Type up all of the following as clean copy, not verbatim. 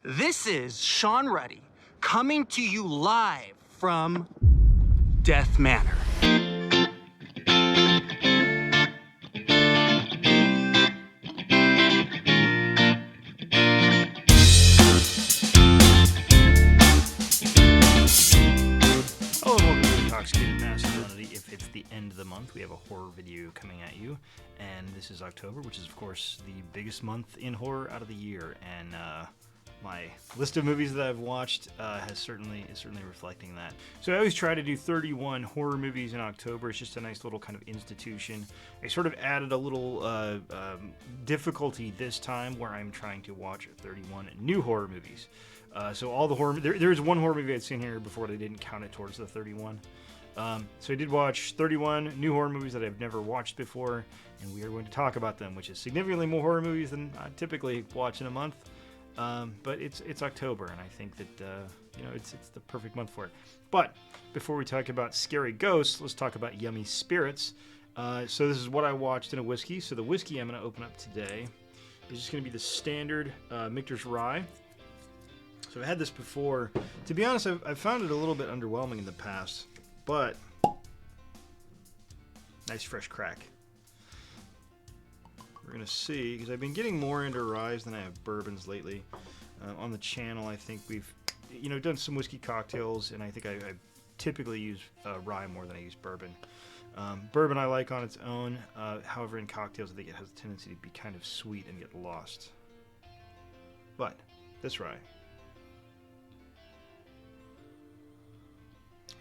This is Sean Ruddy coming to you live from Death Manor. Hello and welcome to Intoxicated Masculinity. If it's the end of the month, we have a horror video coming at you, and this is October, which is of course the biggest month in horror out of the year, and my list of movies that I've watched is certainly reflecting that. So I always try to do 31 horror movies in October. It's just a nice little kind of institution. I sort of added a little difficulty this time where I'm trying to watch 31 new horror movies. So all the horror, there is one horror movie I'd seen here before, but I didn't count it towards the 31. So I did watch 31 new horror movies that I've never watched before, and we are going to talk about them, which is significantly more horror movies than I typically watch in a month. But it's October, and I think that it's the perfect month for it. But before we talk about scary ghosts, let's talk about yummy spirits. So this is what I watched in a whiskey. So the whiskey I'm going to open up today is just going to be the standard Michter's Rye. So I've had this before. To be honest, I've found it a little bit underwhelming in the past, but nice fresh crack. We're going to see, because I've been getting more into ryes than I have bourbons lately. On the channel, I think we've done some whiskey cocktails, and I think I typically use rye more than I use bourbon. Bourbon I like on its own. However, in cocktails, I think it has a tendency to be kind of sweet and get lost. But this rye,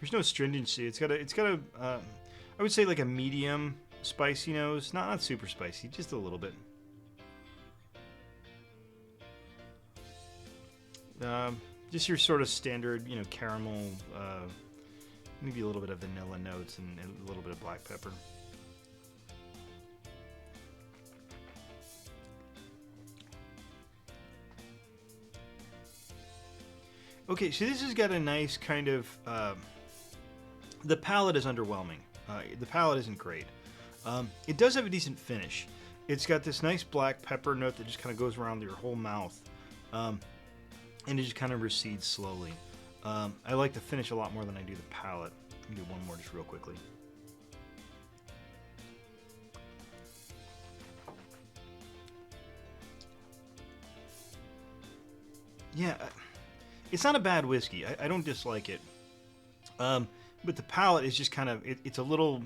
there's no stringency. It's got a I would say like a medium spicy nose, not super spicy, just a little bit. Just your sort of standard, caramel, maybe a little bit of vanilla notes and a little bit of black pepper. Okay, so this has got a nice kind of, the palate is underwhelming. The palate isn't great. It does have a decent finish. It's got this nice black pepper note that just kind of goes around your whole mouth, and it just kind of recedes slowly. I like the finish a lot more than I do the palate. Let me do one more just real quickly. Yeah, it's not a bad whiskey. I don't dislike it. But the palate is just kind of, it's a little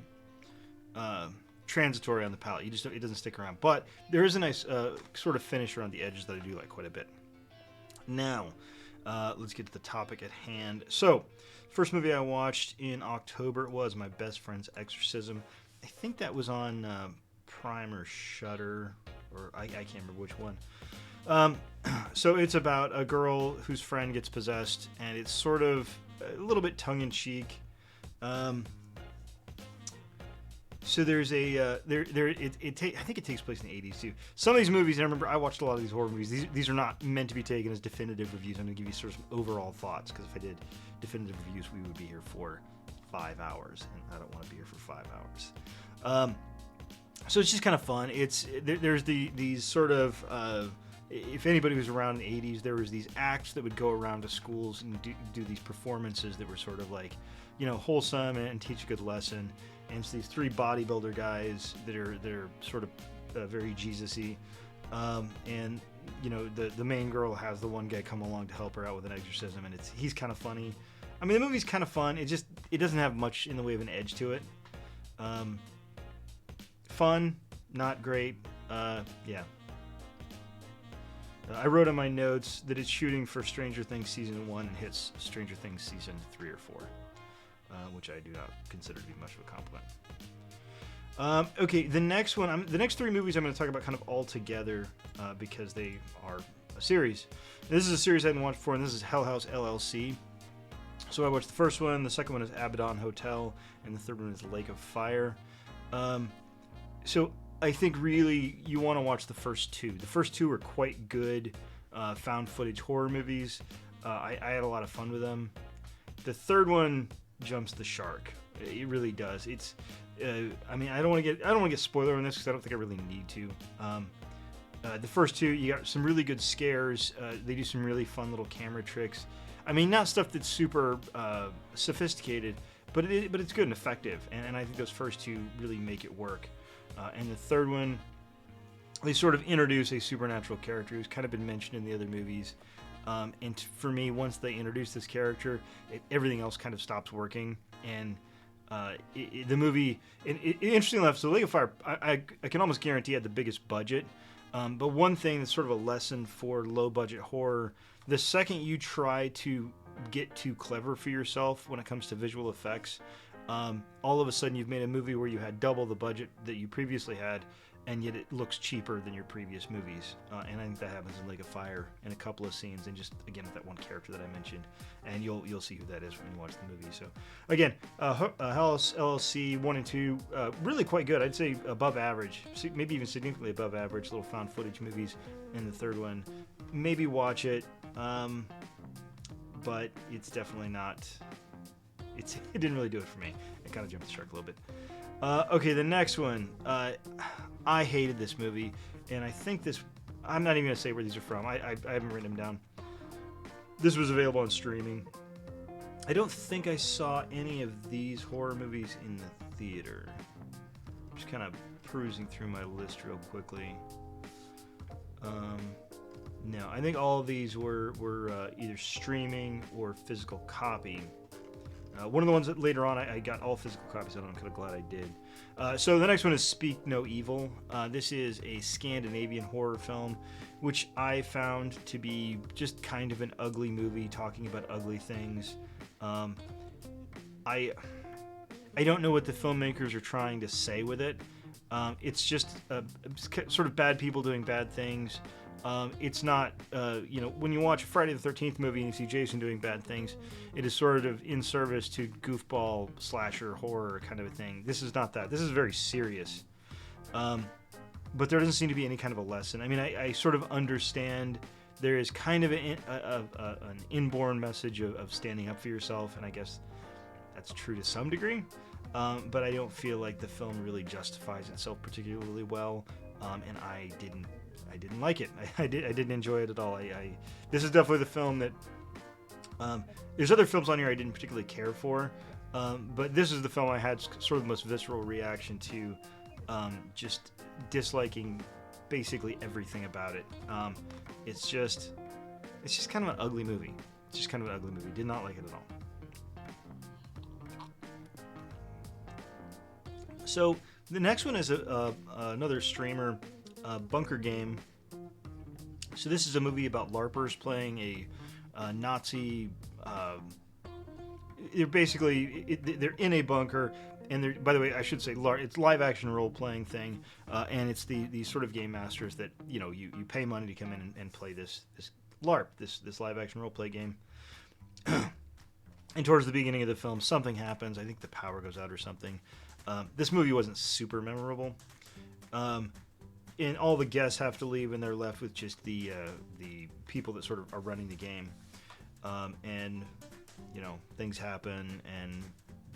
transitory on the palate. It doesn't stick around. But there is a nice sort of finish around the edges that I do like quite a bit. Now, let's get to the topic at hand. So, first movie I watched in October was my best friend's Exorcism. I think that was on Prime or Shudder, or I can't remember which one. So it's about a girl whose friend gets possessed, and it's sort of a little bit tongue-in-cheek. So there's a I think it takes place in the 80s too. Some of these movies, and I remember I watched a lot of these horror movies. These are not meant to be taken as definitive reviews. I'm going to give you sort of some overall thoughts, because if I did definitive reviews, we would be here for 5 hours, and I don't want to be here for 5 hours. So it's just kind of fun. There's these sort of if anybody was around in the 80s, there was these acts that would go around to schools and do these performances that were sort of like, wholesome and teach a good lesson. And it's these three bodybuilder guys that are sort of very Jesus-y. And, the main girl has the one guy come along to help her out with an exorcism, and he's kind of funny. I mean, the movie's kind of fun. It doesn't have much in the way of an edge to it. Fun, not great. Yeah. I wrote in my notes that it's shooting for Stranger Things Season 1 and hits Stranger Things Season 3 or 4, which I do not consider to be much of a compliment. Okay, the next three movies I'm going to talk about kind of all together because they are a series. This is a series I hadn't watched before, and this is Hellhouse LLC. So I watched the first one, the second one is Abaddon Hotel, and the third one is Lake of Fire. So I think really you want to watch the first two. The first two are quite good found footage horror movies. I had a lot of fun with them. The third one jumps the shark. It really does. It's I don't want to get spoiler on this because I don't think I really need to. The first two, you got some really good scares. They do some really fun little camera tricks. I mean, not stuff that's super sophisticated, but it's good and effective. And I think those first two really make it work. And the third one, they sort of introduce a supernatural character who's kind of been mentioned in the other movies. And for me, once they introduce this character, everything else kind of stops working. And the movie, interestingly enough, so Lake of Fire, I can almost guarantee had the biggest budget. But one thing that's sort of a lesson for low-budget horror, the second you try to get too clever for yourself when it comes to visual effects, all of a sudden you've made a movie where you had double the budget that you previously had, and yet it looks cheaper than your previous movies. And I think that happens in Lake of Fire in a couple of scenes, and just, again, with that one character that I mentioned. And you'll see who that is when you watch the movie. So, again, Hellhouse LLC 1 and 2, really quite good. I'd say above average, maybe even significantly above average, little found footage movies. And the third one, maybe watch it, but it's definitely not... It didn't really do it for me. It kind of jumped the shark a little bit. Okay, the next one. I hated this movie, and I think this... I'm not even going to say where these are from. I haven't written them down. This was available on streaming. I don't think I saw any of these horror movies in the theater. I'm just kind of perusing through my list real quickly. No, I think all of these were either streaming or physical copy. One of the ones that later on I got all physical copies of, and I'm kind of glad I did. So the next one is Speak No Evil. This is a Scandinavian horror film, which I found to be just kind of an ugly movie talking about ugly things. I don't know what the filmmakers are trying to say with it. It's just sort of bad people doing bad things. It's not, when you watch a Friday the 13th movie and you see Jason doing bad things, it is sort of in service to goofball, slasher, horror kind of a thing. This is not that. This is very serious. But there doesn't seem to be any kind of a lesson. I mean, I sort of understand there is kind of an inborn message of standing up for yourself, and I guess that's true to some degree. But I don't feel like the film really justifies itself particularly well, and I didn't like it. I didn't enjoy it at all. This is definitely the film that there's other films on here I didn't particularly care for, but this is the film I had sort of the most visceral reaction to, just disliking basically everything about it. It's just kind of an ugly movie. Did not like it at all. So the next one is another streamer. Bunker Game. So this is a movie about LARPers playing a Nazi. They're basically they're in a bunker, and they're, by the way, I should say it's live action role playing thing, and it's these sort of game masters that you pay money to come in and play this LARP, this live action role play game. And towards the beginning of the film, something happens. I think the power goes out or something. This movie wasn't super memorable. And all the guests have to leave, and they're left with just the people that sort of are running the game. And things happen, and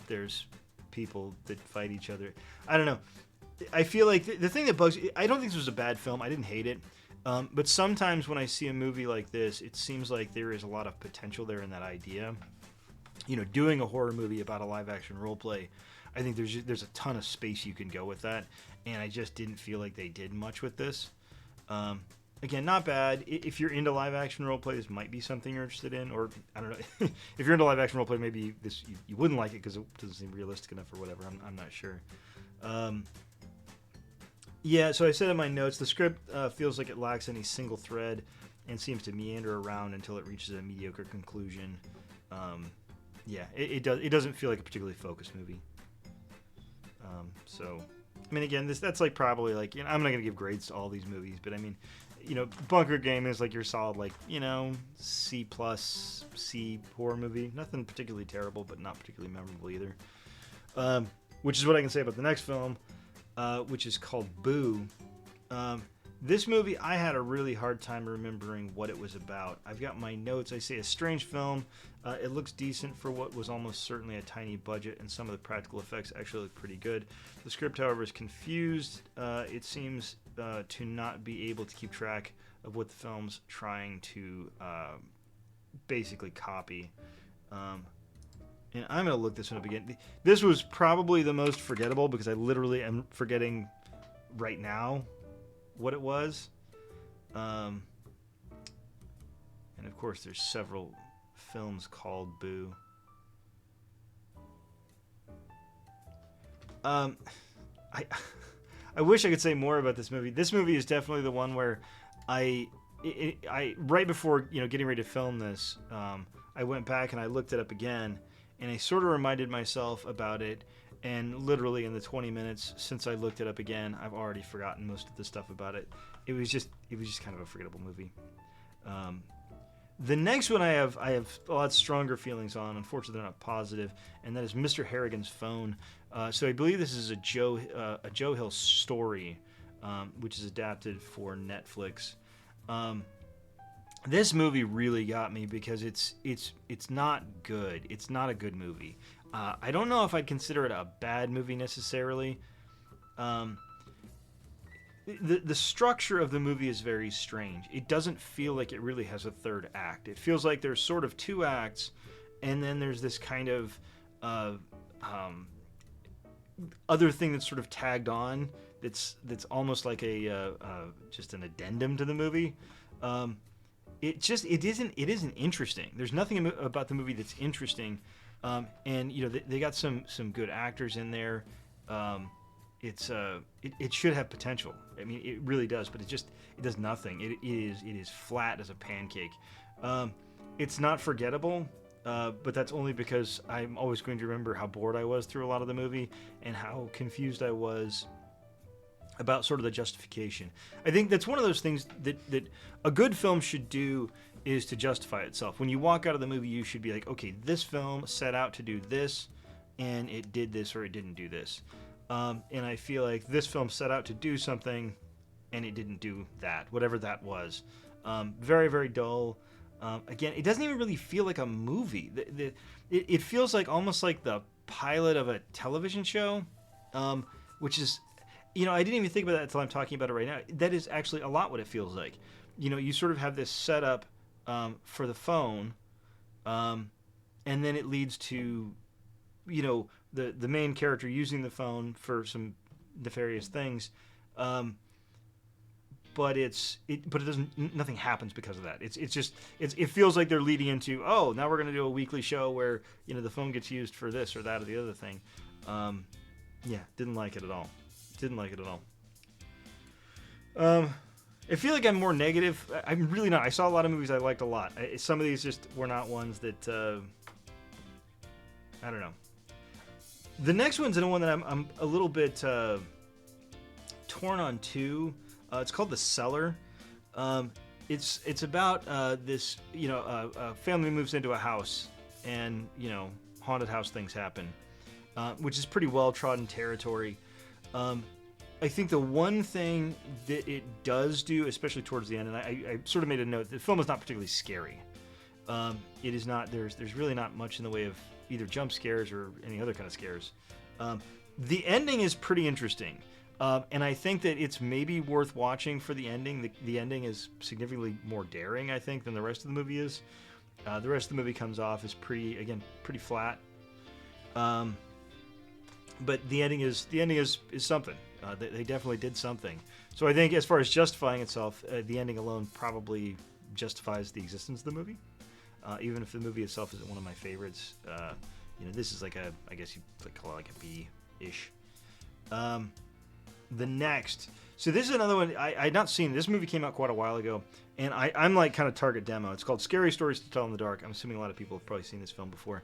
there's people that fight each other. I don't know. I feel like the thing that bugs me, I don't think this was a bad film. I didn't hate it. But sometimes when I see a movie like this, it seems like there is a lot of potential there in that idea. Doing a horror movie about a live action role play, I think there's a ton of space you can go with that, and I just didn't feel like they did much with this. Again, not bad. If you're into live action role play, this might be something you're interested in, or I don't know. If you're into live action role play, maybe you wouldn't like it because it doesn't seem realistic enough or whatever. I'm not sure. Yeah, so I said in my notes, the script feels like it lacks any single thread and seems to meander around until it reaches a mediocre conclusion. It doesn't feel like a particularly focused movie. So, I mean, again, that's like probably like, I'm not gonna give grades to all these movies, but I mean, Bunker Game is like your solid C+ C horror movie. Nothing particularly terrible, but not particularly memorable either. Which is what I can say about the next film, which is called Boo. This movie, I had a really hard time remembering what it was about. I've got my notes. I say a strange film. It looks decent for what was almost certainly a tiny budget, and some of the practical effects actually look pretty good. The script, however, is confused. It seems to not be able to keep track of what the film's trying to basically copy. And I'm going to look this one up again. This was probably the most forgettable because I literally am forgetting right now what it was. And of course, there's several films called Boo. I wish I could say more about this movie. This movie is definitely the one where I right before getting ready to film this, I went back and I looked it up again, and I sort of reminded myself about it. And literally in the 20 minutes since I looked it up again, I've already forgotten most of the stuff about it. It was just kind of a forgettable movie. The next one I have a lot stronger feelings on. Unfortunately, they're not positive, and that is Mr. Harrigan's Phone. So I believe this is a Joe Hill story, which is adapted for Netflix. This movie really got me because it's not good. It's not a good movie. I don't know if I'd consider it a bad movie necessarily. The structure of the movie is very strange. It doesn't feel like it really has a third act. It feels like there's sort of two acts, and then there's this kind of other thing that's sort of tagged on. That's almost like a just an addendum to the movie. It isn't interesting. There's nothing about the movie that's interesting. And they got some good actors in there. It should have potential. I mean, it really does, but it does nothing. It is flat as a pancake. It's not forgettable, but that's only because I'm always going to remember how bored I was through a lot of the movie and how confused I was about sort of the justification. I think that's one of those things that a good film should do is to justify itself. When you walk out of the movie, you should be like, okay, this film set out to do this, and it did this or it didn't do this. And I feel like this film set out to do something, and it didn't do that, whatever that was. Very, very dull. Again, it doesn't even really feel like a movie. It feels like almost like the pilot of a television show, which is, I didn't even think about that until I'm talking about it right now. That is actually a lot what it feels like. You sort of have this setup for the phone, and then it leads to, the main character using the phone for some nefarious things, but nothing happens because of that. It feels like they're leading into, oh, now we're going to do a weekly show where the phone gets used for this or that or the other thing. Didn't like it at all. I feel like I'm more negative. I'm really not. I saw a lot of movies I liked a lot. Some of these just were not ones that I don't know. The next one's the one that I'm a little bit torn on too. It's called The Cellar. It's about this a family moves into a house and haunted house things happen, which is pretty well trodden territory. I think the one thing that it does do, especially towards the end, and I sort of made a note, the film is not particularly scary. It is not. There's really not much in the way of either jump scares or any other kind of scares. The ending is pretty interesting, and I think that it's maybe worth watching for the ending. The ending is significantly more daring, I think, than the rest of the movie is. The rest of the movie comes off as pretty flat. But the ending is something. They definitely did something. So I think as far as justifying itself, the ending alone probably justifies the existence of the movie. Even if the movie itself isn't one of my favorites, this is like I guess you'd call it like a B-ish. The next, so this is another one I'd not seen. This movie came out quite a while ago, and I'm like kind of target demo. It's called Scary Stories to Tell in the Dark. I'm assuming a lot of people have probably seen this film before.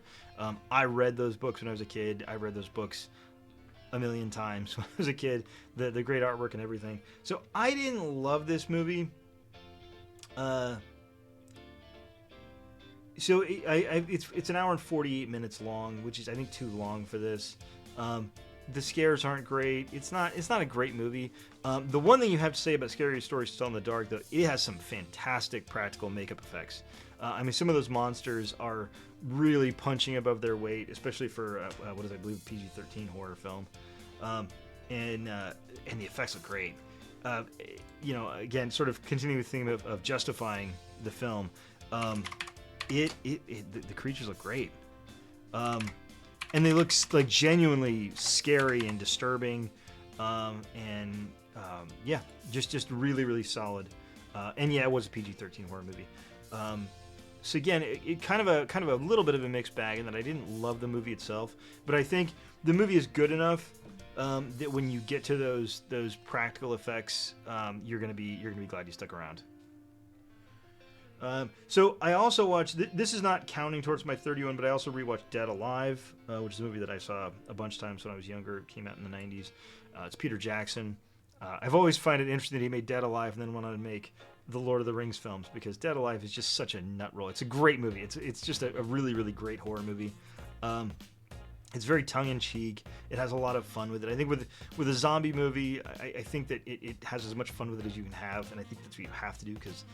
I read those books when I was a kid. I read those books a million times when I was a kid. The great artwork and everything. So I didn't love this movie. So it's an hour and 48 minutes long, which is I think too long for this. The scares aren't great. It's not a great movie. The one thing you have to say about Scary Stories to Tell in the Dark, though, it has some fantastic practical makeup effects. Some of those monsters are really punching above their weight, especially for I believe a PG-13 horror film. And the effects look great. again, sort of continuing the theme of justifying the film. The creatures look great. And they look like genuinely scary and disturbing. Just really, really solid. And yeah, it was a PG-13 horror movie. So again, it kind of a little bit of a mixed bag in that I didn't love the movie itself, but I think the movie is good enough that when you get to those practical effects, you're gonna be glad you stuck around. So I also watched. This is not counting towards my 31, but I also rewatched Dead Alive, which is a movie that I saw a bunch of times when I was younger. It came out in the 90s. It's Peter Jackson. I've always find it interesting that he made Dead Alive and then went on to make the Lord of the Rings films, because Dead Alive is just such a nut roll. It's a great movie. It's just a really, really great horror movie. It's very tongue-in-cheek. It has a lot of fun with it. I think with a zombie movie, I think that it has as much fun with it as you can have, and I think that's what you have to do, because,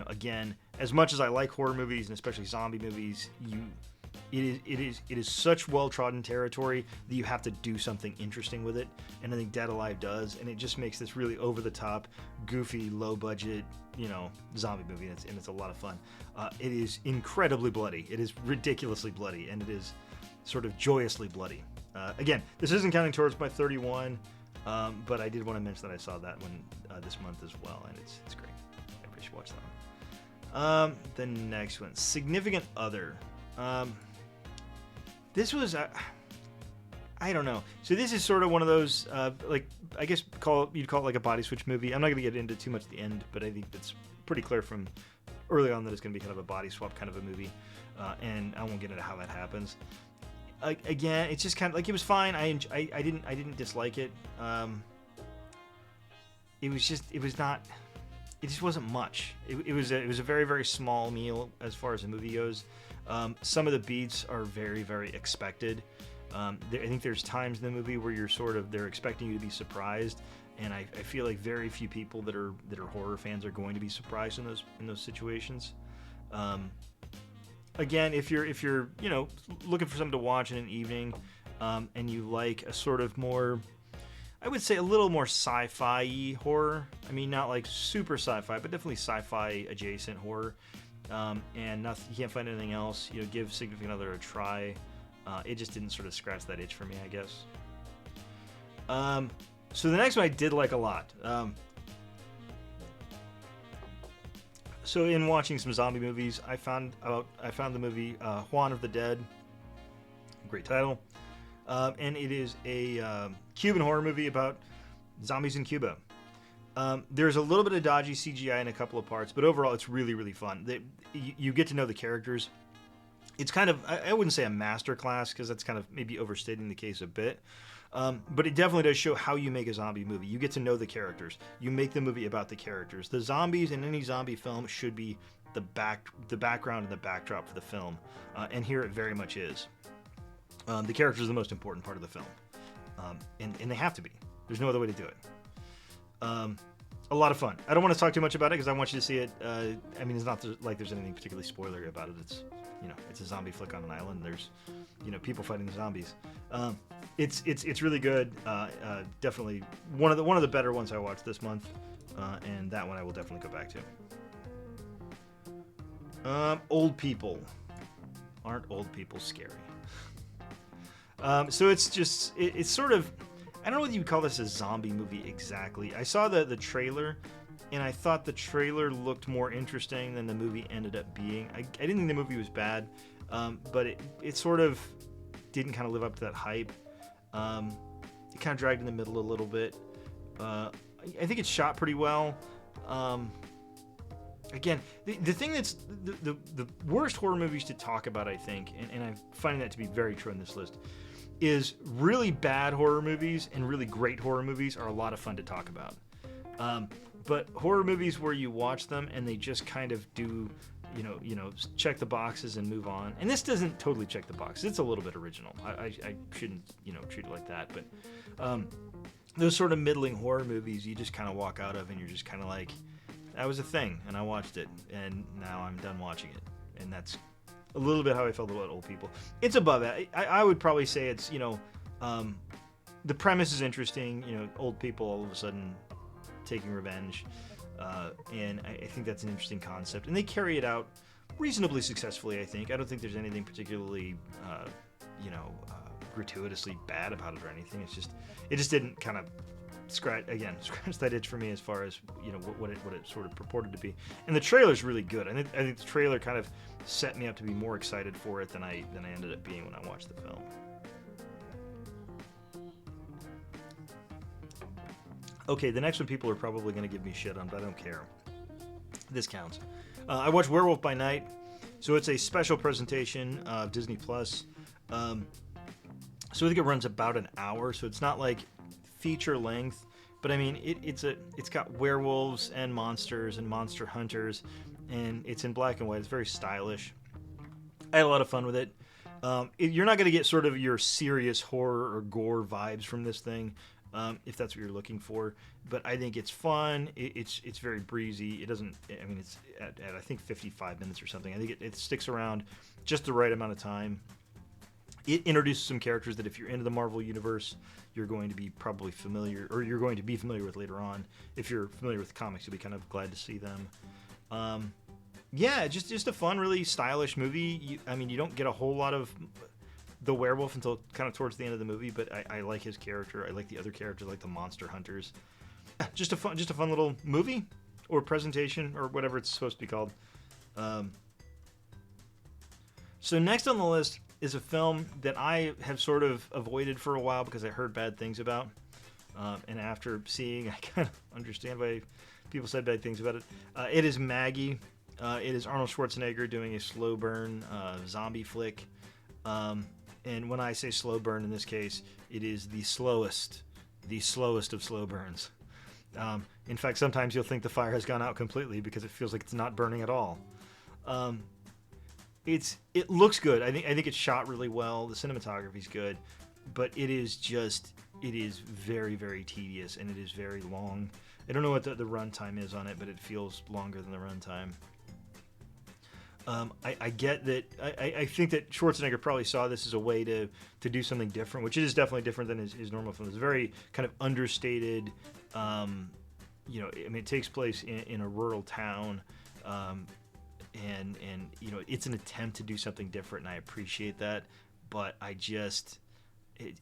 again, as much as I like horror movies, and especially zombie movies, it is such well-trodden territory that you have to do something interesting with it, and I think Dead Alive does, and it just makes this really over-the-top, goofy, low-budget, zombie movie, and it's a lot of fun. It is incredibly bloody. It is ridiculously bloody, and it is sort of joyously bloody. Again, this isn't counting towards my 31, but I did want to mention that I saw that one this month as well, and it's great. Everybody should watch that one. The next one, Significant Other. This was I don't know. So this is sort of one of those I guess you'd call it like a body switch movie. I'm not going to get into too much at the end, but I think it's pretty clear from early on that it's going to be kind of a body swap kind of a movie, and I won't get into how that happens. Again, it's just kind of like, it was fine. I didn't dislike it. It just wasn't much. It was a very, very small meal as far as the movie goes. Some of the beats are very, very expected. I think there's times in the movie where they're expecting you to be surprised, and I feel like very few people that are horror fans are going to be surprised in those situations. Again, if you're looking for something to watch in an evening, and you like a sort of more, I would say a little more sci-fi horror. I mean, not like super sci-fi, but definitely sci-fi adjacent horror. And you can't find anything else. Give Significant Other a try. It just didn't sort of scratch that itch for me, I guess. So the next one I did like a lot. So in watching some zombie movies, I found the movie Juan of the Dead. Great title. And it is a Cuban horror movie about zombies in Cuba. There's a little bit of dodgy CGI in a couple of parts, but overall it's really, really fun. You get to know the characters. It's kind of, I wouldn't say a masterclass, because that's kind of maybe overstating the case a bit. But it definitely does show how you make a zombie movie. You get to know the characters. You make the movie about the characters. The zombies in any zombie film should be the background and the backdrop for the film. And here it very much is. The characters are the most important part of the film. And they have to be. There's no other way to do it. A lot of fun. I don't want to talk too much about it because I want you to see it. I mean, it's not like there's anything particularly spoilery about it. It's a zombie flick on an island. There's, people fighting zombies. It's really good. Definitely one of the better ones I watched this month, and that one I will definitely go back to. Old people. Aren't old people scary? So it's sort of, I don't know whether you would call this a zombie movie exactly. I saw the trailer, and I thought the trailer looked more interesting than the movie ended up being. I didn't think the movie was bad, but it sort of didn't kind of live up to that hype. It kind of dragged in the middle a little bit. I think it's shot pretty well. Again, the thing that's the worst horror movies to talk about, I think, and I'm finding that to be very true on this list, is really bad horror movies and really great horror movies are a lot of fun to talk about. But horror movies where you watch them and they just kind of do, check the boxes and move on. And this doesn't totally check the boxes. It's a little bit original. I shouldn't, treat it like that. But those sort of middling horror movies, you just kind of walk out of and you're just kind of like, that was a thing, and I watched it, and now I'm done watching it. And that's a little bit how I felt about Old People. It's above it. I would probably say it's, the premise is interesting. Old people all of a sudden taking revenge, and I think that's an interesting concept, and they carry it out reasonably successfully. I think. I don't think there's anything particularly, gratuitously bad about it or anything. It just didn't kind of scratch that itch for me as far as what it sort of purported to be. And the trailer's really good. I think the trailer kind of set me up to be more excited for it than I ended up being when I watched the film. Okay, the next one people are probably going to give me shit on, but I don't care. This counts. I watched Werewolf by Night. So it's a special presentation of Disney Plus. So I think it runs about an hour. So it's not like feature length, but I mean it's got werewolves and monsters and monster hunters, and it's in black and white. It's very stylish. I had a lot of fun with it. You're not going to get sort of your serious horror or gore vibes from this thing. If that's what you're looking for, but I think it's fun. It's very breezy. It doesn't. I mean, it's at I think 55 minutes or something. I think it sticks around just the right amount of time. It introduces some characters that if you're into the Marvel universe, you're going to be probably familiar, or you're going to be familiar with later on. If you're familiar with the comics, you'll be kind of glad to see them. Just a fun, really stylish movie. You don't get a whole lot of the werewolf until kind of towards the end of the movie, but I like his character. I like the other characters, like the monster hunters. Just a fun little movie or presentation or whatever it's supposed to be called. So next on the list is a film that I have sort of avoided for a while because I heard bad things about. And after seeing, I kind of understand why people said bad things about it. It is Maggie. It is Arnold Schwarzenegger doing a slow burn zombie flick. And when I say slow burn in this case, it is the slowest of slow burns. In fact, sometimes you'll think the fire has gone out completely because it feels like it's not burning at all. It looks good. I think it's shot really well. The cinematography's good, but it is very, very tedious, and it is very long. I don't know what the runtime is on it, but it feels longer than the runtime. I get that. I think that Schwarzenegger probably saw this as a way to do something different, which is definitely different than his normal film. It's very kind of understated. It takes place in a rural town, and it's an attempt to do something different, and I appreciate that. But it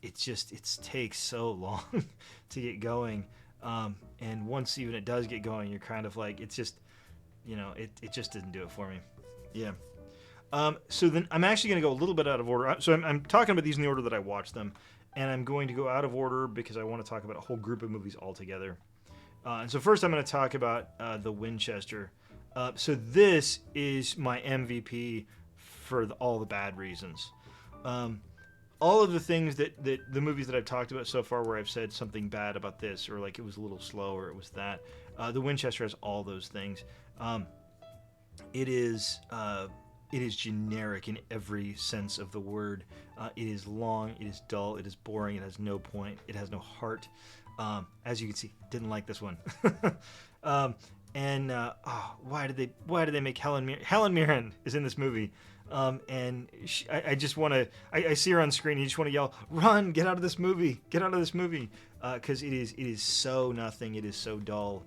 takes so long to get going, and once even it does get going, you're kind of like, it just didn't do it for me. Yeah. So then I'm actually going to go a little bit out of order. So I'm talking about these in the order that I watched them, and I'm going to go out of order because I want to talk about a whole group of movies altogether. And so first I'm going to talk about the Winchester. So this is my MVP for all the bad reasons. All of the things that the movies that I've talked about so far where I've said something bad about this, or like it was a little slow, or it was that, the Winchester has all those things. It is generic in every sense of the word. It is long, it is dull, it is boring, it has no point, it has no heart. As you can see, didn't like this one. Why did they make Helen Mirren is in this movie, and I just want to. I see her on screen. You just want to yell, "Run! Get out of this movie! Get out of this movie!" Because it is so nothing. It is so dull.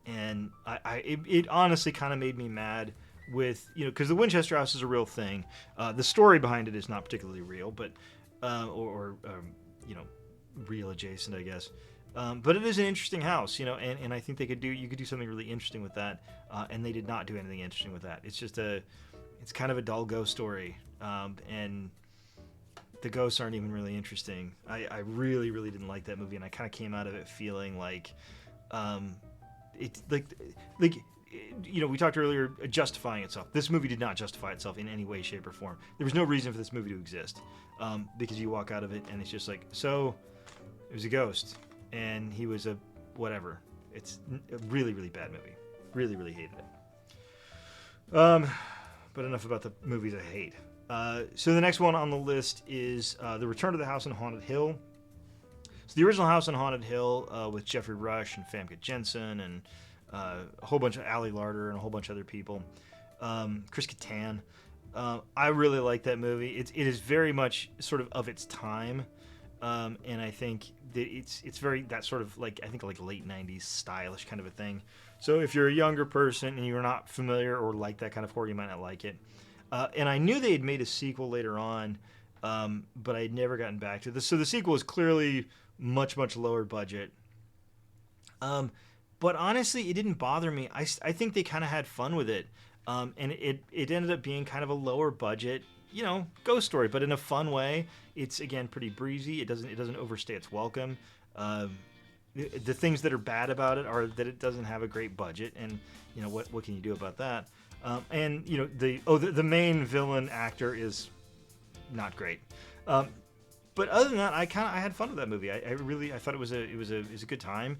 And it honestly kind of made me mad with, because the Winchester House is a real thing. The story behind it is not particularly real, but real adjacent, I guess. But it is an interesting house, and I think you could do something really interesting with that. And they did not do anything interesting with that. It's kind of a dull ghost story, and the ghosts aren't even really interesting. I really, really didn't like that movie, and I kind of came out of it feeling like. It's like we talked earlier, justifying itself. This movie did not justify itself in any way, shape, or form. There was no reason for this movie to exist, because you walk out of it and it's just like, so it was a ghost and he was a whatever. It's a really, really bad movie. Really, really hated it. But enough about the movies I hate. So the next one on the list is The Return to the House on Haunted Hill. So the original House on Haunted Hill with Jeffrey Rush and Famke Janssen and a whole bunch of Ali Larter and a whole bunch of other people. Chris Kattan. I really like that movie. It is very much sort of its time. and I think that it's very that sort of like I think like late '90s stylish kind of a thing. So if you're a younger person and you're not familiar or like that kind of horror, you might not like it. And I knew they had made a sequel later on, but I had never gotten back to this. So the sequel is clearly much lower budget. But honestly, it didn't bother me. I think they kind of had fun with it, and it ended up being kind of a lower budget, ghost story, but in a fun way. It's again pretty breezy. It doesn't overstay its welcome. The things that are bad about it are that it doesn't have a great budget, and what can you do about that? And the main villain actor is not great. But other than that, I had fun with that movie. I thought it was a good time.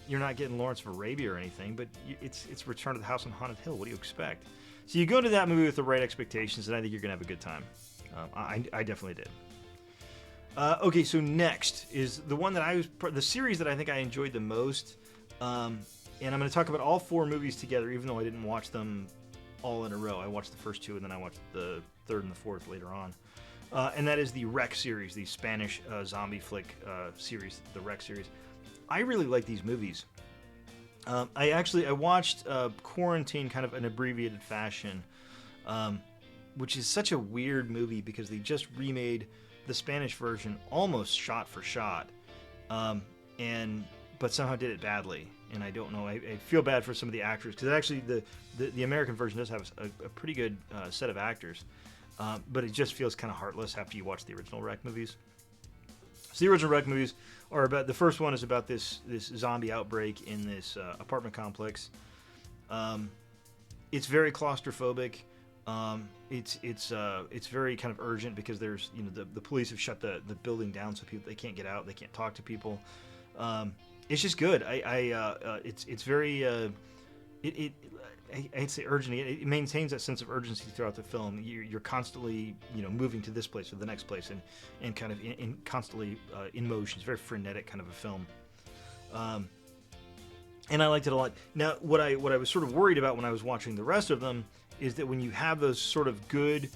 You're not getting Lawrence of Arabia or anything, but it's Return to the House on Haunted Hill. What do you expect? So you go to that movie with the right expectations, and I think you're gonna have a good time. I definitely did. Okay, so next is the one the series that I think I enjoyed the most, and I'm going to talk about all 4 movies together, even though I didn't watch them all in a row. I watched the first 2, and then I watched the third and the fourth later on. And that is the Rec series, the Spanish zombie flick series, the Rec series. I really like these movies. I watched Quarantine kind of in abbreviated fashion, which is such a weird movie because they just remade the Spanish version almost shot for shot, but somehow did it badly. And I don't know. I feel bad for some of the actors because actually the American version does have a pretty good set of actors, but it just feels kind of heartless after you watch the original Rec movies. So the original Rec movies are about, the first one is about this zombie outbreak in this apartment complex. It's very claustrophobic. It's very kind of urgent because there's the police have shut the building down, so they can't get out, they can't talk to people. It's just good. It's very I'd say urgent. It maintains that sense of urgency throughout the film. You're constantly moving to this place or the next place and kind of in constantly in motion. It's very frenetic kind of a film. And I liked it a lot. Now, what I was sort of worried about when I was watching the rest of them is that when you have those sort of good,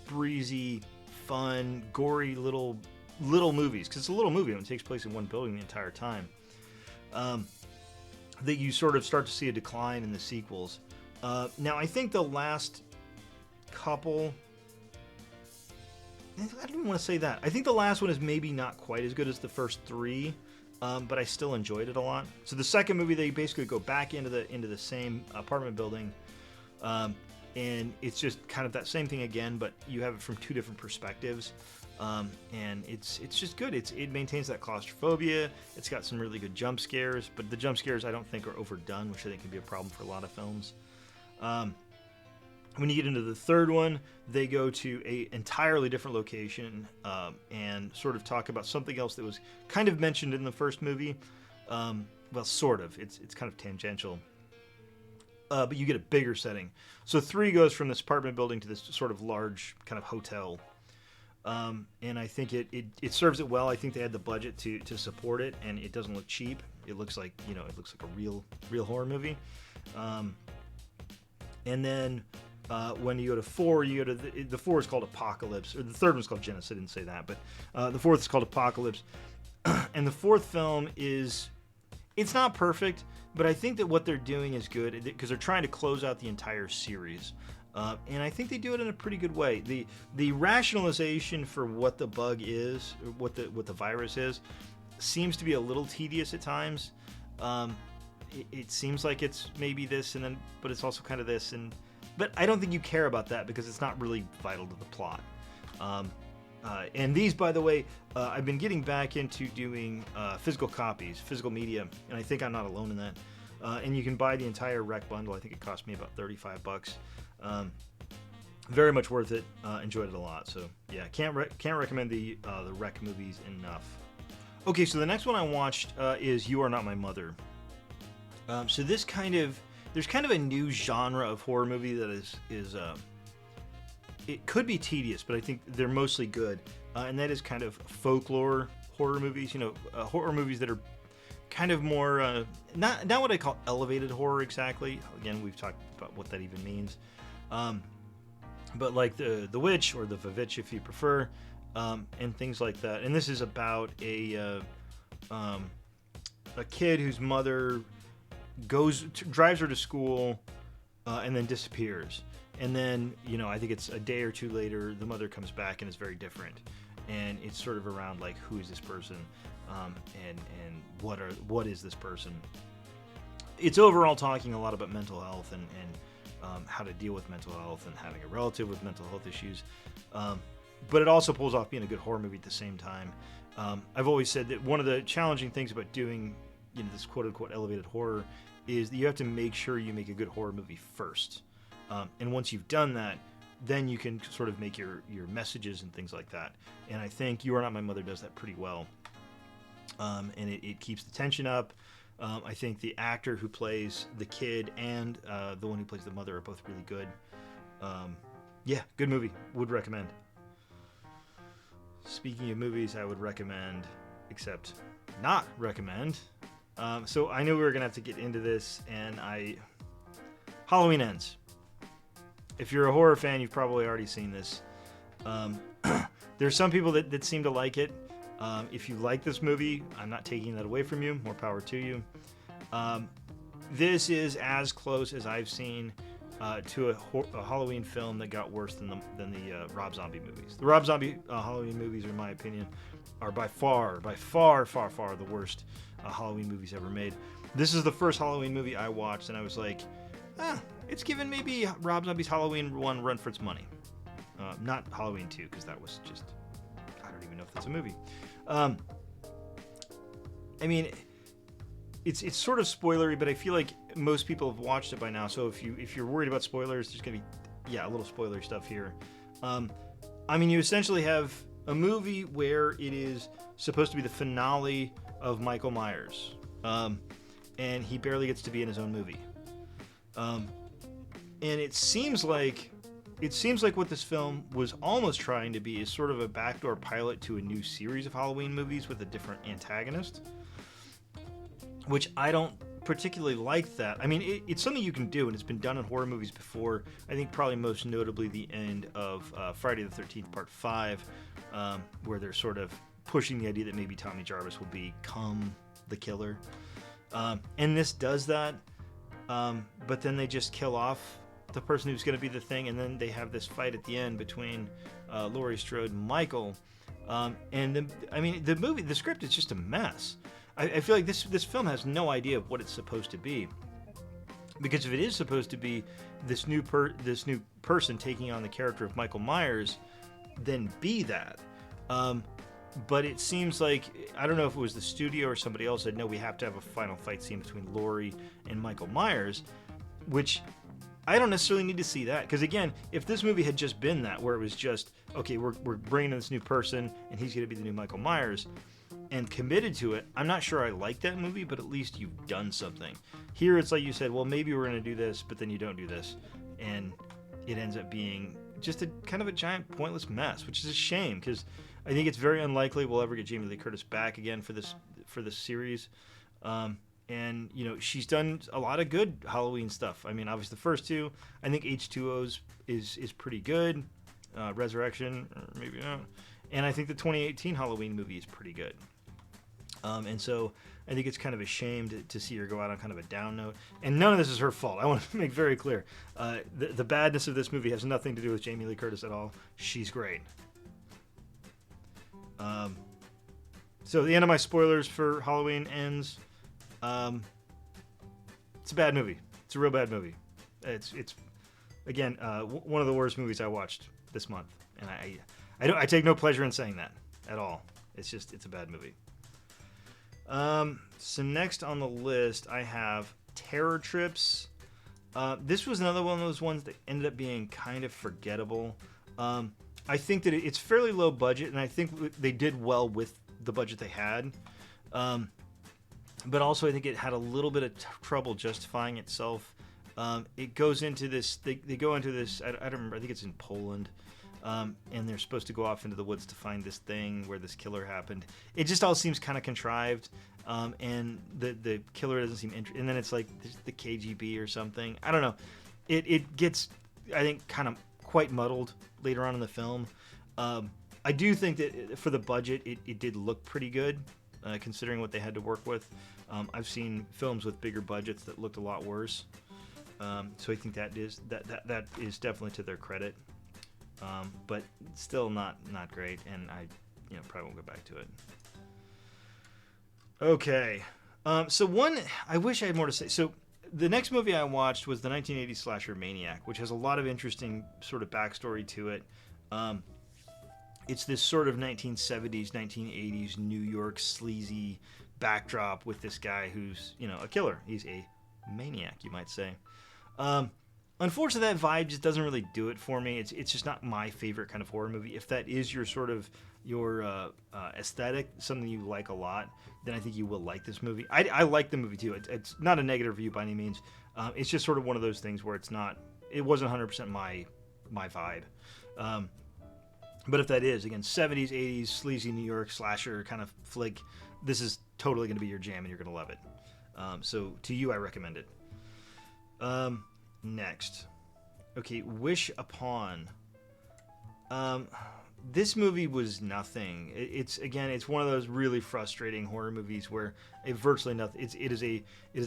breezy, fun, gory little movies, because it's a little movie and it takes place in one building the entire time, that you sort of start to see a decline in the sequels. Now, I think the last couple, I don't even want to say that. I think the last one is maybe not quite as good as the first 3, but I still enjoyed it a lot. So the second movie, they basically go back into the same apartment building, and it's just kind of that same thing again, but you have it from 2 different perspectives. And it's just good. It maintains that claustrophobia. It's got some really good jump scares, but the jump scares I don't think are overdone, which I think can be a problem for a lot of films. When you get into the third one, they go to a entirely different location and sort of talk about something else that was kind of mentioned in the first movie. Well, sort of. It's kind of tangential. But you get a bigger setting. So 3 goes from this apartment building to this sort of large kind of hotel. And I think it serves it well. I think they had the budget to support it, and it doesn't look cheap. It looks like it looks like a real horror movie. And then when you go to 4, you go to the 4 is called Apocalypse, or the third one's called Genesis. I didn't say that, but the 4th is called Apocalypse. And the 4th film it's not perfect, but I think that what they're doing is good because they're trying to close out the entire series. And I think they do it in a pretty good way. The rationalization for what the bug is, or what the virus is, seems to be a little tedious at times. It seems like it's maybe this, but it's also kind of this, but I don't think you care about that because it's not really vital to the plot. And these, by the way, I've been getting back into doing physical copies, physical media, and I think I'm not alone in that. And you can buy the entire Rec bundle. I think it cost me about $35. Very much worth it. Enjoyed it a lot. So yeah, can't recommend the Rec movies enough. Okay, so the next one I watched is You Are Not My Mother. So there's kind of a new genre of horror movie that is it could be tedious, but I think they're mostly good, and that is kind of folklore horror movies. Horror movies that are kind of more not what I call elevated horror exactly. Again, we've talked about what that even means. But like the Witch or the Vavitch, if you prefer, and things like that. And this is about a kid whose mother drives her to school and then disappears. And then, I think it's a day or two later, the mother comes back and is very different. And it's sort of around like, who is this person, and what is this person? It's overall talking a lot about mental health and how to deal with mental health and having a relative with mental health issues. But it also pulls off being a good horror movie at the same time. I've always said that one of the challenging things about doing this quote-unquote elevated horror is that you have to make sure you make a good horror movie first. And once you've done that, then you can sort of make your messages and things like that. And I think You Are Not My Mother does that pretty well. And it keeps the tension up. I think the actor who plays the kid and the one who plays the mother are both really good. Yeah, good movie. Would recommend. Speaking of movies I would recommend, except not recommend. So I knew we were going to have to get into this, and Halloween Ends. If you're a horror fan, you've probably already seen this. There's some people that seem to like it. If you like this movie, I'm not taking that away from you. More power to you. This is as close as I've seen to a Halloween film that got worse than the Rob Zombie movies. The Rob Zombie Halloween movies, in my opinion, are by far the worst Halloween movies ever made. This is the first Halloween movie I watched, and I was like, it's given maybe Rob Zombie's Halloween 1 run for its money. Not Halloween 2, because that was just, I don't even know if that's a movie. I mean, it's sort of spoilery, but I feel like most people have watched it by now. So if you're worried about spoilers, there's gonna be a little spoiler stuff here. I mean, you essentially have a movie where it is supposed to be the finale of Michael Myers, and he barely gets to be in his own movie. And it seems like what this film was almost trying to be is sort of a backdoor pilot to a new series of Halloween movies with a different antagonist, which I don't particularly like that. I mean, it's something you can do, and it's been done in horror movies before. I think probably most notably the end of Friday the 13th Part 5, where they're sort of pushing the idea that maybe Tommy Jarvis will become the killer. And this does that, but then they just kill off the person who's going to be the thing, and then they have this fight at the end between Laurie Strode and Michael. The script is just a mess. I feel like this film has no idea of what it's supposed to be, because if it is supposed to be this new person taking on the character of Michael Myers, then be that. But it seems like, I don't know if it was the studio or somebody else said, no, we have to have a final fight scene between Laurie and Michael Myers, which I don't necessarily need to see that, because again, if this movie had just been that, where it was just, okay, we're bringing in this new person and he's going to be the new Michael Myers, and committed to it, I'm not sure I like that movie, but at least you've done something. Here it's like you said, well, maybe we're going to do this, but then you don't do this, and it ends up being just a kind of a giant pointless mess, which is a shame, because I think it's very unlikely we'll ever get Jamie Lee Curtis back again for this series. And, she's done a lot of good Halloween stuff. I mean, obviously the first two, I think H2O's is pretty good. Resurrection, or maybe not. And I think the 2018 Halloween movie is pretty good. And so I think it's kind of a shame to see her go out on kind of a down note. And none of this is her fault. I want to make very clear. The badness of this movie has nothing to do with Jamie Lee Curtis at all. She's great. So the end of my spoilers for Halloween Ends. It's a bad movie. It's a real bad movie. It's again one of the worst movies I watched this month, and I take no pleasure in saying that at all. It's a bad movie. So next on the list I have Terror Trips. This was another one of those ones that ended up being kind of forgettable. I think that it's fairly low budget, and I think they did well with the budget they had. But also I think it had a little bit of trouble justifying itself. It goes into this, they go into this, I don't remember, I think it's in Poland, and they're supposed to go off into the woods to find this thing where this killer happened. It just all seems kind of contrived, and the killer doesn't seem interesting. And then it's like the KGB or something. I don't know. It gets, I think, kind of quite muddled later on in the film. I do think that for the budget, it did look pretty good, considering what they had to work with. I've seen films with bigger budgets that looked a lot worse. So I think that is definitely to their credit. But still not great, and I probably won't go back to it. Okay. So I wish I had more to say. So the next movie I watched was the 1980s slasher Maniac, which has a lot of interesting sort of backstory to it. It's this sort of 1970s, 1980s New York sleazy backdrop with this guy who's, a killer. He's a maniac, you might say. Unfortunately, that vibe just doesn't really do it for me. It's just not my favorite kind of horror movie. If that is your sort of aesthetic, something you like a lot, then I think you will like this movie. I like the movie too. It's not a negative review by any means. It's just sort of one of those things where it wasn't 100% my vibe. But if that is, again, 70s, 80s, sleazy New York slasher kind of flick, this is totally going to be your jam and you're going to love it. So to you, I recommend it. Next. Okay, Wish Upon. This movie was nothing. It's one of those really frustrating horror movies where virtually nothing. It is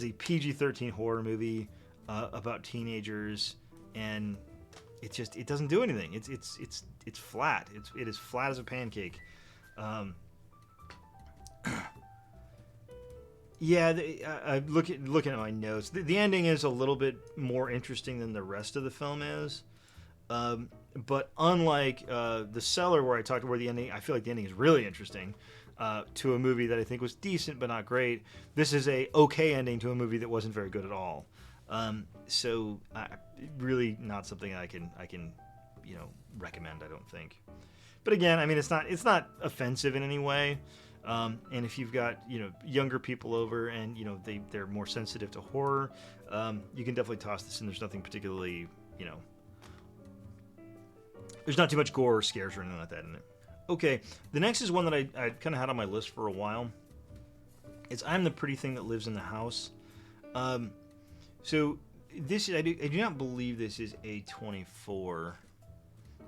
a PG-13 horror movie about teenagers, and it doesn't do anything. It's flat. It is flat as a pancake. Looking at my notes, the ending is a little bit more interesting than the rest of the film is. But unlike the Cellar, where the ending, I feel like the ending is really interesting to a movie that I think was decent but not great. This is a okay ending to a movie that wasn't very good at all. So really not something I can recommend. I don't think. But again, I mean, it's not offensive in any way. And if you've got younger people over and they're more sensitive to horror, you can definitely toss this in. There's nothing particularly there's not too much gore or scares or anything like that in it. Okay, the next is one that I kind of had on my list for a while. It's I'm the Pretty Thing That Lives in the House. So this I do not believe this is A24.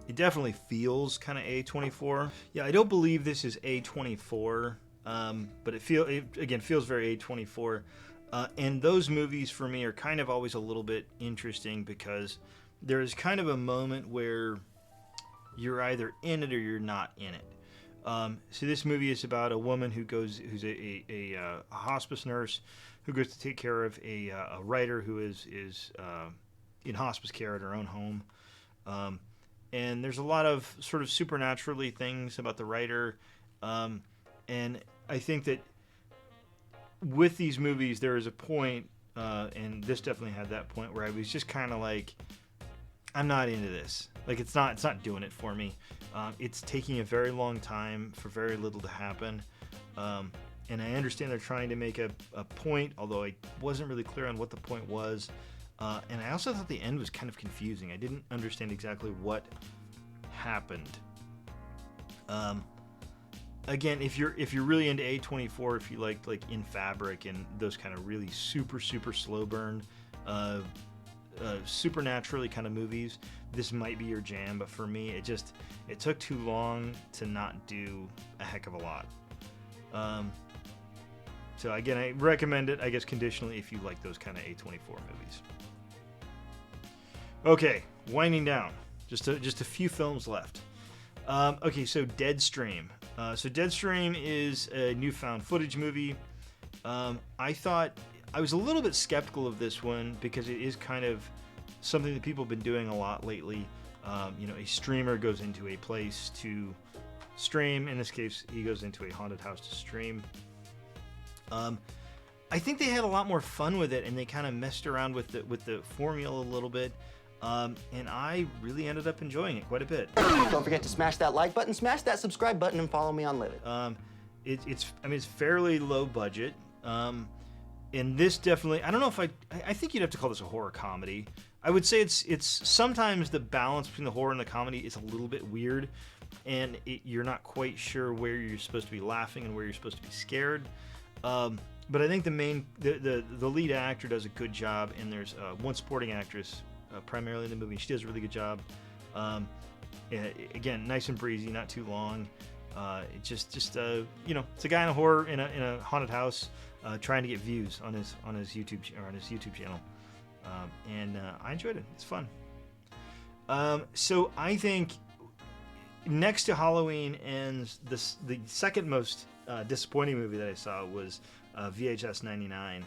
It definitely feels kind of A24. Yeah, I don't believe this is A24, but it feels very A24. And those movies for me are kind of always a little bit interesting because there is kind of a moment where you're either in it or you're not in it. So this movie is about a woman who's a hospice nurse who goes to take care of a writer who is in hospice care at her own home. And there's a lot of sort of supernaturally things about the writer. And I think that with these movies, there is a point, and this definitely had that point, where I was just kind of like, I'm not into this. Like, it's not doing it for me. It's taking a very long time for very little to happen. And I understand they're trying to make a point, although I wasn't really clear on what the point was. And I also thought the end was kind of confusing. I didn't understand exactly what happened. Again, if you're really into A24, if you like In Fabric and those kind of really super slow burn, supernaturally kind of movies, this might be your jam. But for me, it took too long to not do a heck of a lot. So again, I recommend it, I guess, conditionally if you like those kind of A24 movies. Okay, winding down. Just a few films left. Okay, so Deadstream. So Deadstream is a new found footage movie. I thought I was a little bit skeptical of this one because it is kind of something that people have been doing a lot lately. A streamer goes into a place to stream. In this case, he goes into a haunted house to stream. I think they had a lot more fun with it, and they kind of messed around with the formula a little bit. And I really ended up enjoying it quite a bit. Don't forget to smash that like button, smash that subscribe button, and follow me on Livid. It's fairly low budget. And this definitely, I don't know if I think you'd have to call this a horror comedy. I would say it's sometimes the balance between the horror and the comedy is a little bit weird, and you're not quite sure where you're supposed to be laughing and where you're supposed to be scared. But I think the lead actor does a good job, and there's one supporting actress primarily in the movie. She does a really good job. again, nice and breezy, not too long. It just you know, it's a guy in a horror in a haunted house trying to get views on his YouTube channel, and I enjoyed it. It's fun. So I think next to Halloween Ends, the second most disappointing movie that I saw was VHS 99.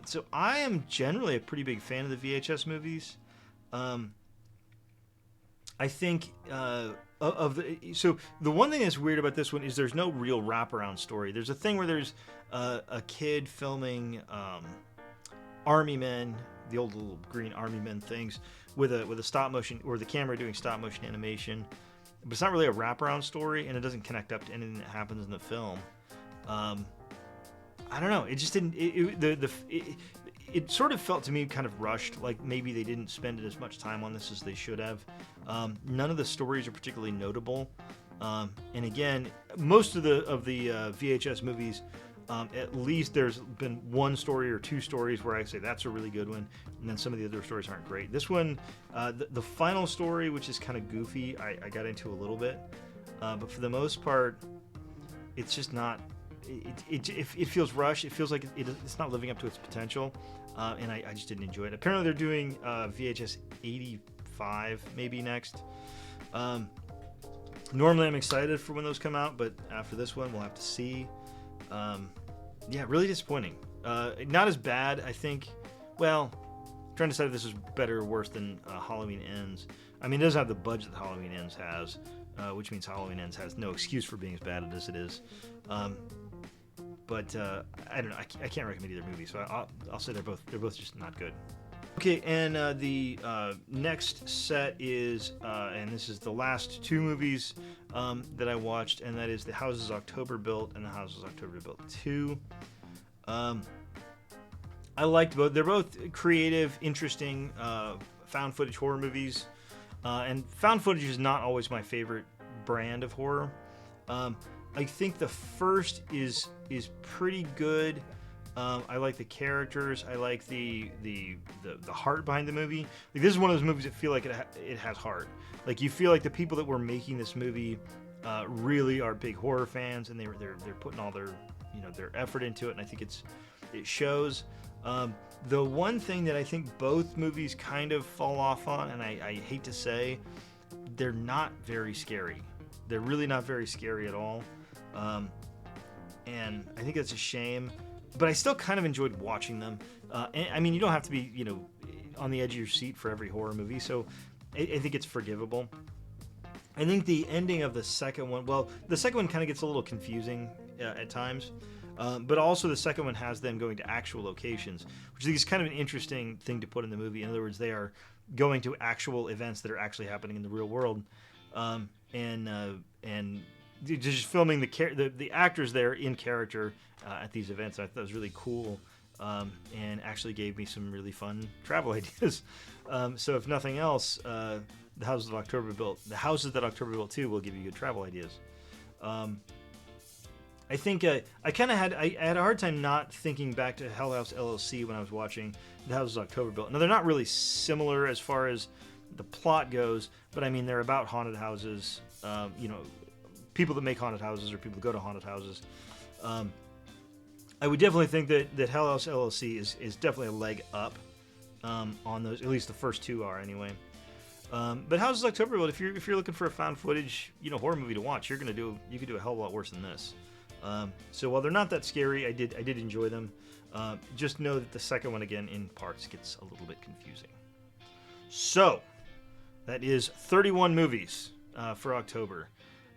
So I am generally a pretty big fan of the VHS movies. I think so the one thing that's weird about this one is there's no real wraparound story. There's a thing where there's a kid filming army men, the old little green army men things, with a stop motion, or the camera doing stop motion animation. But it's not really a wraparound story, and it doesn't connect up to anything that happens in the film. I don't know. It just didn't. It sort of felt to me kind of rushed. Like maybe they didn't spend as much time on this as they should have. None of the stories are particularly notable. And again, most of the VHS movies, at least there's been one story or two stories where I say that's a really good one, and then some of the other stories aren't great. This one, the final story, which is kind of goofy, I got into a little bit, but for the most part, it's just not. It feels rushed. It feels like it's not living up to its potential, and I just didn't enjoy it. Apparently, they're doing VHS 85 maybe next. Normally, I'm excited for when those come out, but after this one, we'll have to see. Yeah, really disappointing. Not as bad, I think. Well, I'm trying to decide if this is better or worse than Halloween Ends. I mean, it doesn't have the budget that Halloween Ends has, which means Halloween Ends has no excuse for being as bad as it is. But I don't know. I can't recommend either movie, so I'll say they're both just not good. Okay, and the next set is, and this is the last two movies that I watched, and that is The Houses October Built and The Houses October Built 2. I liked both. They're both creative, interesting found footage horror movies, and found footage is not always my favorite brand of horror. I think the first is pretty good. I like the characters. I like the heart behind the movie. Like, this is one of those movies that feel like it has heart. Like, you feel like the people that were making this movie really are big horror fans, and they're putting all their effort into it, and I think it shows. The one thing that I think both movies kind of fall off on, and I hate to say, they're not very scary. They're really not very scary at all. And I think that's a shame, but I still kind of enjoyed watching them. And, I mean, you don't have to be, on the edge of your seat for every horror movie, so I think it's forgivable. I think the ending of the second one, well, the second one kind of gets a little confusing at times, but also the second one has them going to actual locations, which I think is kind of an interesting thing to put in the movie. In other words, they are going to actual events that are actually happening in the real world, and just filming the actors there in character at these events. I thought that was really cool, and actually gave me some really fun travel ideas. So if nothing else, the Houses that October Built 2 will give you good travel ideas. I think I had a hard time not thinking back to Hellhouse LLC when I was watching The Houses October Built. Now, they're not really similar as far as the plot goes, but I mean, they're about haunted houses, people that make haunted houses or people that go to haunted houses. I would definitely think that Hell House LLC is definitely a leg up on those. At least the first two are, anyway. But Houses October Built, if you're looking for a found footage horror movie to watch, you could do a hell of a lot worse than this. So while they're not that scary, I did enjoy them. Just know that the second one, again, in parts, gets a little bit confusing. So that is 31 movies for October.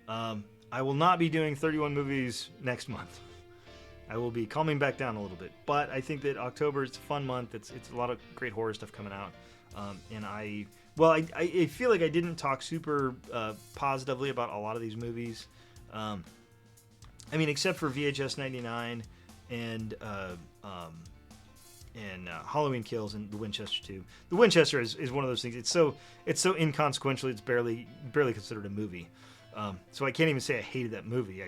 I will not be doing 31 movies next month. I will be calming back down a little bit. But I think that October is a fun month. It's a lot of great horror stuff coming out. And I feel like I didn't talk super positively about a lot of these movies. I mean, except for VHS 99 and Halloween Kills and the WInchester 2. The WInchester is one of those things. It's so inconsequential. It's barely considered a movie. So I can't even say I hated that movie.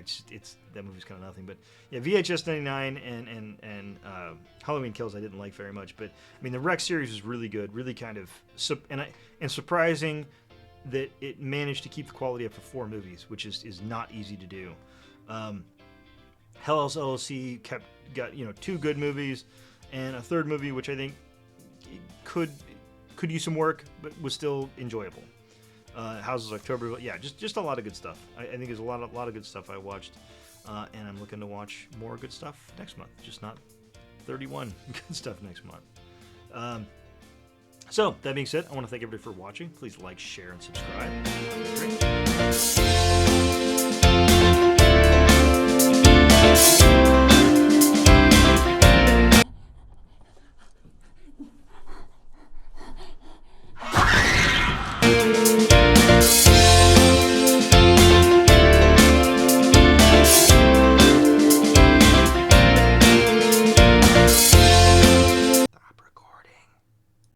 That movie's kind of nothing. But yeah, VHS 99 and Halloween Kills I didn't like very much. But I mean, the Rex series was really good, really kind of and surprising, that it managed to keep the quality up for 4 movies, which is not easy to do. Hellhouse LLC got 2 good movies and a 3rd movie, which I think could use some work, but was still enjoyable. Houses October, yeah, just a lot of good stuff. I think there's a lot of good stuff I watched, and I'm looking to watch more good stuff next month. Just not 31 good stuff next month. So that being said, I want to thank everybody for watching. Please like, share, and subscribe.